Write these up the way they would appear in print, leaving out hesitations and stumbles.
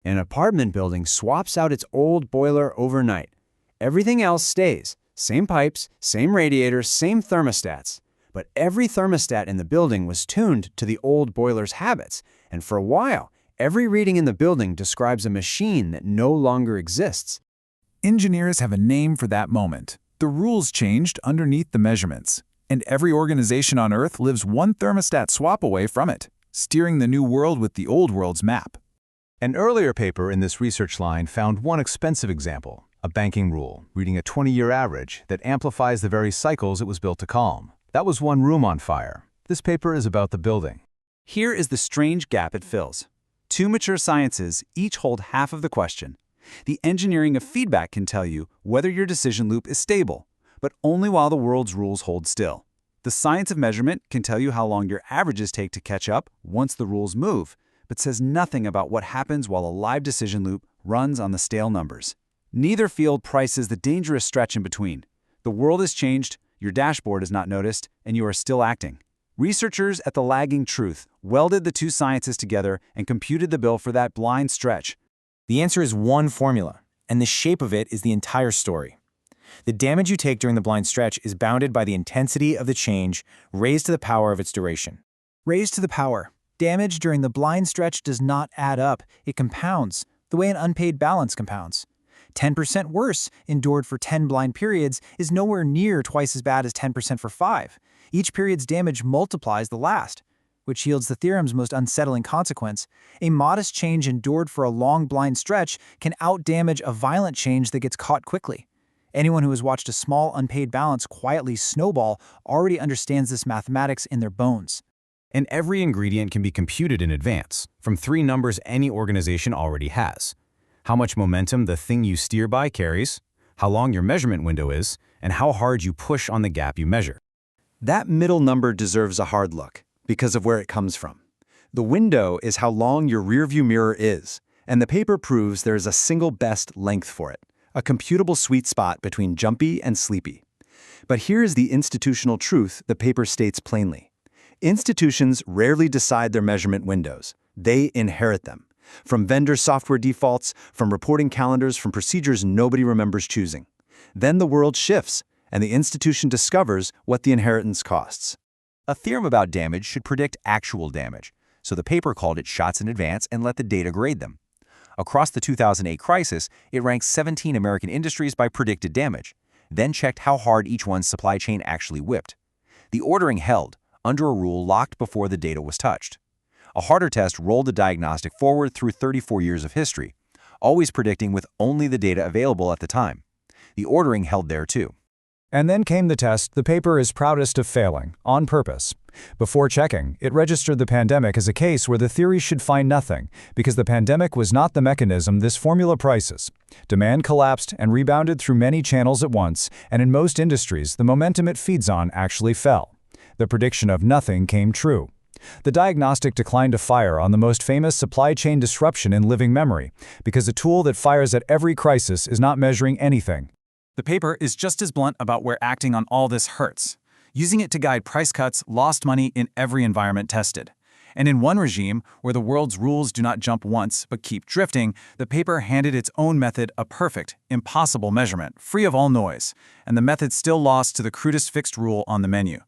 An apartment building swaps out its old boiler overnight. Everything else stays. Same pipes, same radiators, same thermostats. But every thermostat in the building was tuned to the old boiler's habits, and for a while, every reading in the building describes a machine that no longer exists. Engineers have a name for that moment. The rules changed underneath the measurements, and every organization on Earth lives one thermostat swap away from it, steering the new world with the old world's map. An earlier paper in this research line found one expensive example, a banking rule, reading a 20-year average that amplifies the very cycles it was built to calm. That was one room on fire. This paper is about the building. Here is the strange gap it fills. Two mature sciences each hold half of the question. The engineering of feedback can tell you whether your decision loop is stable, but only while the world's rules hold still. The science of measurement can tell you how long your averages take to catch up once the rules move, but says nothing about what happens while a live decision loop runs on the stale numbers. Neither field prices the dangerous stretch in between. The world has changed, your dashboard is not noticed, and you are still acting. Researchers at the Lagging Truth welded the two sciences together and computed the bill for that blind stretch. The answer is one formula, and the shape of it is the entire story. The damage you take during the blind stretch is bounded by the intensity of the change raised to the power of its duration. Raised to the power. Damage during the blind stretch does not add up. It compounds, the way an unpaid balance compounds. 10% worse endured for 10 blind periods is nowhere near twice as bad as 10% for 5. Each period's damage multiplies the last, which yields the theorem's most unsettling consequence. A modest change endured for a long blind stretch can outdamage a violent change that gets caught quickly. Anyone who has watched a small unpaid balance quietly snowball already understands this mathematics in their bones. And every ingredient can be computed in advance, from 3 numbers any organization already has. How much momentum the thing you steer by carries, how long your measurement window is, and how hard you push on the gap you measure. That middle number deserves a hard look because of where it comes from. The window is how long your rearview mirror is, and the paper proves there is a single best length for it, a computable sweet spot between jumpy and sleepy. But here's the institutional truth the paper states plainly. Institutions rarely decide their measurement windows. They inherit them. From vendor software defaults, from reporting calendars, from procedures nobody remembers choosing. Then the world shifts, and the institution discovers what the inheritance costs. A theorem about damage should predict actual damage, so the paper called it shots in advance and let the data grade them. Across the 2008 crisis, it ranked 17 American industries by predicted damage, then checked how hard each one's supply chain actually whipped. The ordering held, under a rule locked before the data was touched. A harder test rolled the diagnostic forward through 34 years of history, always predicting with only the data available at the time. The ordering held there too. And then came the test the paper is proudest of failing, on purpose. Before checking, it registered the pandemic as a case where the theory should find nothing, because the pandemic was not the mechanism this formula prices. Demand collapsed and rebounded through many channels at once, and in most industries, the momentum it feeds on actually fell. The prediction of nothing came true. The diagnostic declined to fire on the most famous supply chain disruption in living memory, because a tool that fires at every crisis is not measuring anything. The paper is just as blunt about where acting on all this hurts. Using it to guide price cuts lost money in every environment tested. And in one regime, where the world's rules do not jump once but keep drifting, the paper handed its own method a perfect, impossible measurement, free of all noise, and the method still lost to the crudest fixed rule on the menu.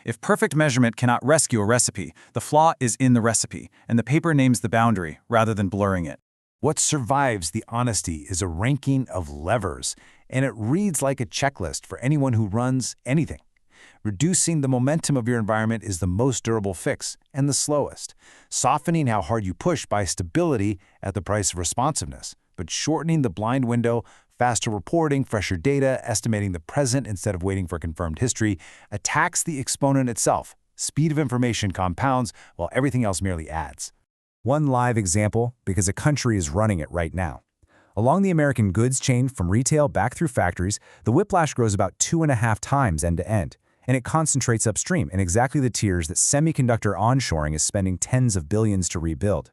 If perfect measurement cannot rescue a recipe, the flaw is in the recipe, and the paper names the boundary rather than blurring it. What survives the honesty is a ranking of levers, and it reads like a checklist for anyone who runs anything. Reducing the momentum of your environment is the most durable fix and the slowest. Softening how hard you push by stability at the price of responsiveness, but shortening the blind window, faster reporting, fresher data, estimating the present instead of waiting for confirmed history, attacks the exponent itself. Speed of information compounds while everything else merely adds. One live example, because a country is running it right now. Along the American goods chain from retail back through factories, the whiplash grows about 2.5 times end to end, and it concentrates upstream in exactly the tiers that semiconductor onshoring is spending tens of billions to rebuild.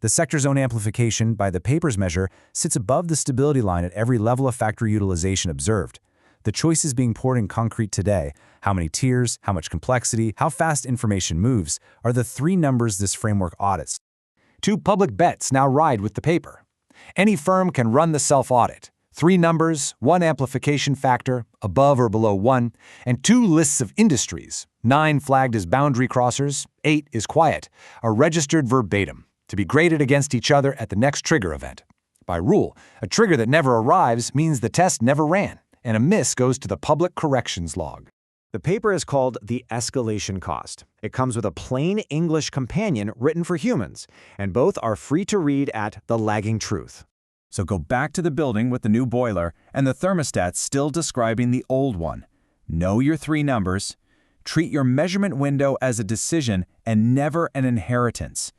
The sector's own amplification, by the paper's measure, sits above the stability line at every level of factory utilization observed. The choices being poured in concrete today, how many tiers, how much complexity, how fast information moves, are the 3 numbers this framework audits. 2 public bets now ride with the paper. Any firm can run the self-audit. 3 numbers, 1 amplification factor, above or below 1, and 2 lists of industries, 9 flagged as boundary crossers, 8 is quiet, are registered verbatim, to be graded against each other at the next trigger event. By rule, a trigger that never arrives means the test never ran, and a miss goes to the public corrections log. The paper is called the Escalation Cost. It comes with a plain English companion written for humans, and both are free to read at The Lagging Truth. So go back to the building with the new boiler and the thermostat still describing the old one. Know your 3 numbers. Treat your measurement window as a decision and never an inheritance.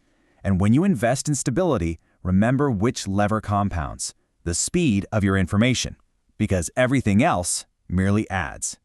And when you invest in stability, remember which lever compounds: the speed of your information, because everything else merely adds.